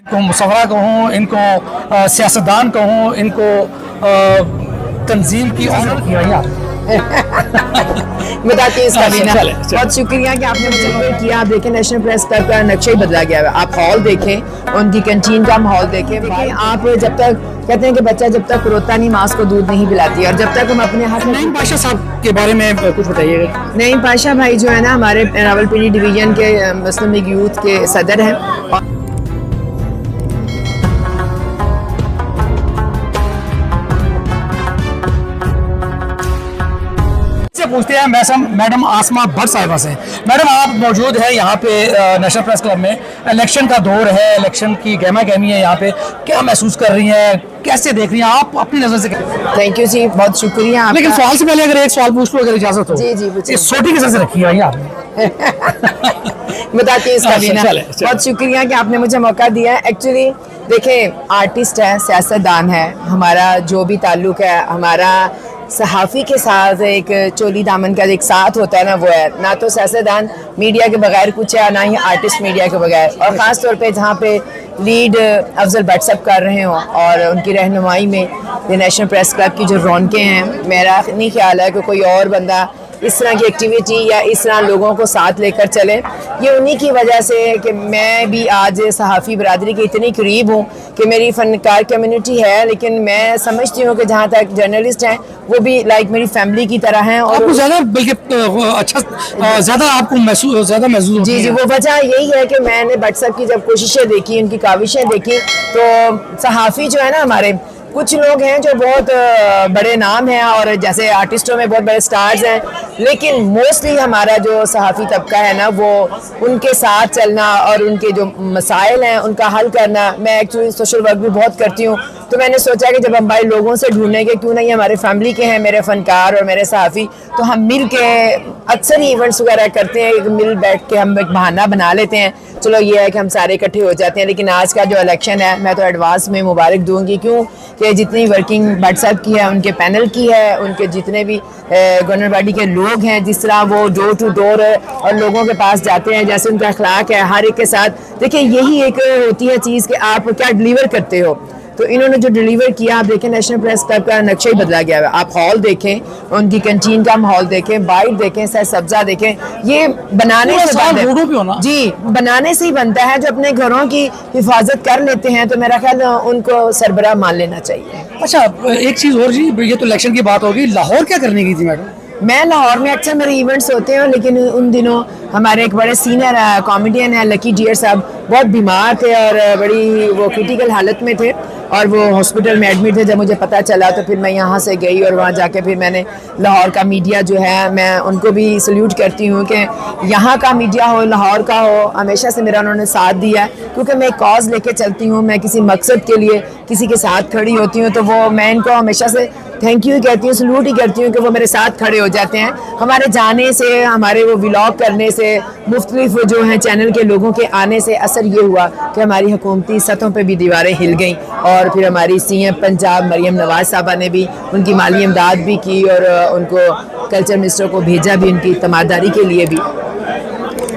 को मुसव्वरा कहूँ, इनको सियासतदान कहूँ, इनको तंजीम की ऑनर किया। बताती हूँ इसका भी ना। बहुत शुक्रिया कि आपने मुझे इन्वाइट किया। आप देखें नेशनल प्रेस क्लब का नक्शा ही बदला गया है। आप हॉल देखें, उनकी कैंटीन का माहौल देखें। देखिए आप जब तक कहते हैं कि बच्चा जब तक रोता नहीं माँ को दूध नहीं पिलाती, और जब तक हम अपने हक में। नईम पाशा साहब के बारे में कुछ बताइएगा। नईम पाशा भाई जो है ना हमारे रावलपिंडी डिवीजन के मुस्लिम लीग यूथ के सदर हैं। पूछते हैं मैडम आसमा भट्ट साहिबा से। मैडम आप मौजूद है यहाँ पे नेशनल प्रेस क्लब में, इलेक्शन का दौर है, इलेक्शन की गहमा गहमी है यहाँ पे, क्या महसूस कर रही हैं, कैसे देख रही हैं आप अपनी नजर से? थैंक यू जी, बहुत शुक्रिया। लेकिन सवाल से पहले अगर एक सवाल पूछ लो, अगर इजाजत हो। जी जी पूछिए। सोटी की से रखी है आपने? बताती हूँ इसका भी ना। बहुत शुक्रिया कि आपने मुझे मौका दिया है। एक्चुअली देखें, आर्टिस्ट है, सियासतदान है, हमारा जो भी ताल्लुक है हमारा सहाफ़ी के साथ एक चोली दामन का एक साथ होता है ना, वो है। ना तो सियासतदान मीडिया के बगैर कुछ है, ना ही आर्टिस्ट मीडिया के बगैर। और ख़ास तौर पे जहाँ पे लीड अफजल भट्ट साहब कर रहे हों और उनकी रहनुमाई में ये नेशनल प्रेस क्लब की जो रौनकें हैं, मेरा नहीं ख्याल है कि कोई और बंदा इस तरह की एक्टिविटी या इस तरह लोगों को साथ लेकर चले। ये उन्हीं की वजह से है कि मैं भी आज सहाफ़ी बरादरी के इतनी करीब हूँ कि मेरी फ़नकार कम्युनिटी है, लेकिन मैं समझती हूँ कि जहाँ तक जर्नलिस्ट हैं वो भी लाइक मेरी फैमिली की तरह हैं। और आपको ज़्यादा बल्कि अच्छा ज़्यादा आपको महसूस जी जी, वो वजह यही है कि मैंने भट्ट साहब की जब कोशिशें देखी, उनकी काविशें देखी, तो सहाफ़ी जो है ना हमारे, कुछ लोग हैं जो बहुत बड़े नाम हैं और जैसे आर्टिस्टों में बहुत बड़े स्टार्स हैं, लेकिन मोस्टली हमारा जो सहाफ़ी तबका है ना, वो उनके साथ चलना और उनके जो मसाइल हैं उनका हल करना। मैं एक्चुअली सोशल वर्क भी बहुत करती हूँ, तो मैंने सोचा कि जब हम भाई लोगों से ढूंढने के, क्यों नहीं हमारे फैमिली के हैं मेरे फ़नकार और मेरे सहाफ़ी, तो हम मिल के अक्सर ही इवेंट्स वगैरह करते हैं, मिल बैठ के हम एक बहाना बना लेते हैं। चलो ये है कि हम सारे इकट्ठे हो जाते हैं। लेकिन आज का जो इलेक्शन है, मैं तो एडवांस में मुबारक दूंगी, क्यों कि जितनी वर्किंग भट्ट साहब की है, उनके पैनल की है, उनके जितने भी गवर्नर बॉडी के लोग हैं, जिस तरह वो डोर टू डोर और लोगों के पास जाते हैं, जैसे उनका अखलाक है हर एक के साथ। देखिए यही एक होती है चीज़ कि आप क्या डिलीवर करते हो। तो इन्होंने जो डिलीवर किया, आप देखें नेशनल प्रेस क्लब का नक्शा ही बदला गया है। आप हॉल देखें, उनकी कैंटीन का माहौल देखें, बाइट देखें, सर सब्जा देखें। ये बनाने से जी बनाने से ही बनता है। जो अपने घरों की हिफाजत कर लेते हैं तो मेरा ख्याल उनको सरबराह मान लेना चाहिए। अच्छा एक चीज़ और जी, ये तो इलेक्शन की बात होगी, लाहौर क्या करने की थी मैडम? मैं लाहौर में अक्सर मेरे इवेंट्स होते हैं, लेकिन उन दिनों हमारे एक बड़े सीनियर कॉमेडियन है लकी डियर साहब, बहुत बीमार थे और बड़ी वो क्रिटिकल हालत में थे और वो हॉस्पिटल में एडमिट थे। जब मुझे पता चला तो फिर मैं यहाँ से गई और वहाँ जाके फिर मैंने लाहौर का मीडिया जो है, मैं उनको भी सल्यूट करती हूँ कि यहाँ का मीडिया हो, लाहौर का हो, हमेशा से मेरा उन्होंने साथ दिया है। क्योंकि मैं एक कॉज लेके चलती हूँ, मैं किसी मकसद के लिए किसी के साथ खड़ी होती हूँ, तो वो मैं इनको हमेशा से थैंक यू कहती हूँ, सल्यूट ही करती हूँ कि वो मेरे साथ खड़े हो जाते हैं। हमारे जाने से, हमारे वो व्लॉग करने से, मुख्तलिफ जो हैं चैनल के लोगों के आने से असर ये हुआ कि हमारी हुकूमती सतहों पे भी दीवारें हिल गईं। और फिर हमारी सीएम पंजाब मरियम नवाज साहबा ने भी उनकी माली इमदाद भी की और उनको कल्चर मिनिस्टर को भेजा भी उनकी तमादारी के लिए भी।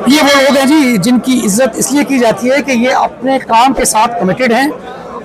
ये वो लोग हैं जी जिनकी इज्जत इसलिए की जाती है कि ये अपने काम के साथ कमिटेड हैं,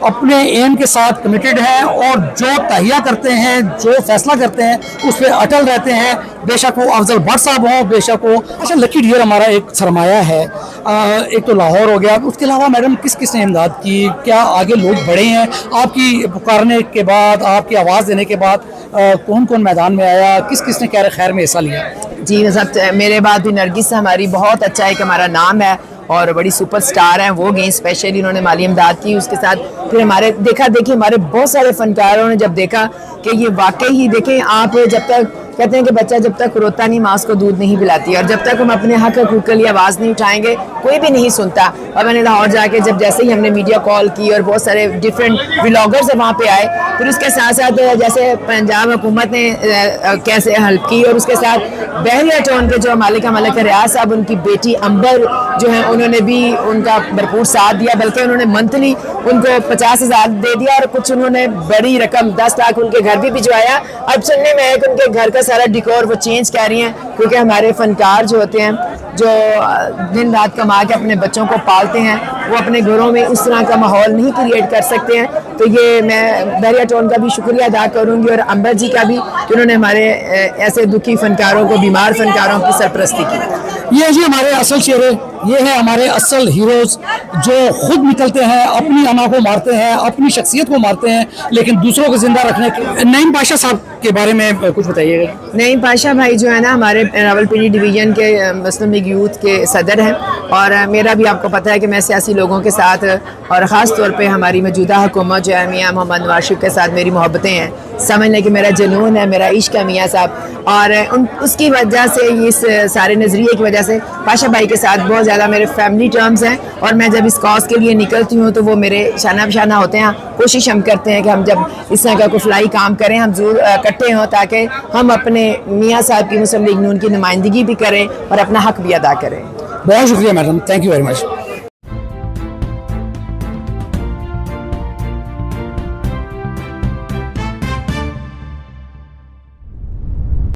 अपने एम के साथ कमिटेड हैं और जो तहिया करते हैं, जो फैसला करते हैं उस पर अटल रहते हैं। बेशक वो अफजल भट्ट साहब हों, बेशक वो अच्छा लकी डियर हमारा एक सरमाया है। एक तो लाहौर हो गया, उसके अलावा मैडम किस किस ने इमदाद की, क्या आगे लोग बढ़े हैं आपकी पुकारने के बाद, आपकी आवाज़ देने के बाद कौन कौन मैदान में आया, किस किस ने खैर में हिस्सा लिया? जी सब मेरे बाद भी नरगिस हमारी बहुत अच्छा एक हमारा नाम है और बड़ी सुपरस्टार हैं, वो गई स्पेशली, उन्होंने माली इमदाद की। उसके साथ फिर हमारे देखिए हमारे बहुत सारे फनकारों ने जब देखा कि ये वाकई ही, देखें आप जब तक कहते हैं कि बच्चा जब तक रोता नहीं माँ को दूध नहीं पिलाती, और जब तक हम अपने हक हकूक़ के लिए आवाज़ नहीं उठाएंगे कोई भी नहीं सुनता। और मैंने लाहौर जाके जब जैसे ही हमने मीडिया कॉल की और बहुत सारे डिफरेंट व्लॉगर्स वहाँ पे आए, फिर उसके साथ साथ जैसे पंजाब हुकूमत ने कैसे हेल्प की, और उसके साथ बहरिया टाउन के जो मलिक रियाज साहब, उनकी बेटी अंबर जो है, उन्होंने भी उनका भरपूर साथ दिया। बल्कि उन्होंने मंथली उनको 50,000 दे दिया और कुछ उन्होंने बड़ी रकम 10 लाख उनके घर भी भिजवाया। अब सुनने में है कि उनके घर का सारा डिकोर वो चेंज कर रही हैं, क्योंकि हमारे फनकार जो होते हैं, जो दिन रात कमा के अपने बच्चों को पालते हैं, वो अपने घरों में उस तरह का माहौल नहीं क्रिएट कर सकते हैं। तो ये मैं बहरिया टाउन का भी शुक्रिया अदा करूँगी और अंबर जी का भी कि उन्होंने हमारे ऐसे दुखी फनकारों को, बीमार फनकारों की सरपरस्ती की। ये जी हमारे असल चेहरे, ये है हमारे असल हीरोज जो खुद निकलते हैं, अपनी अना को मारते हैं, अपनी शख्सियत को मारते हैं, लेकिन दूसरों को जिंदा रखने के। नईम पाशा साहब के बारे में कुछ बताइएगा। नईम पाशा भाई जो है ना, हमारे रावलपिंडी डिवीज़न के मुस्लिम लीग यूथ के सदर हैं, और मेरा भी आपको पता है कि मैं सियासी लोगों के साथ और ख़ास तौर पे हमारी मौजूदा हुकूमत जो है मियाँ मोहम्मद नवाज शरीफ के साथ मेरी मोहब्बतें हैं, समझ लें कि मेरा जुनून है, मेरा इश्क है मियाँ साहब। और उसकी वजह से, इस सारे नज़रिए की वजह से पाशा भाई के साथ बहुत ज़्यादा मेरे फैमिली टर्म्स हैं, और मैं जब इस कॉज के लिए निकलती हूँ तो वो मेरे शाना बशाना होते हैं। कोशिश हम करते हैं कि हम जब इस तरह का कोई फलाई काम करें, हम जरूर इकट्ठे हों, ताकि हम अपने मियाँ साहब की मुस्लिम लीग नून की नुमाइंदगी भी करें और अपना हक भी अदा करें। बहुत शुक्रिया madam, thank you very much.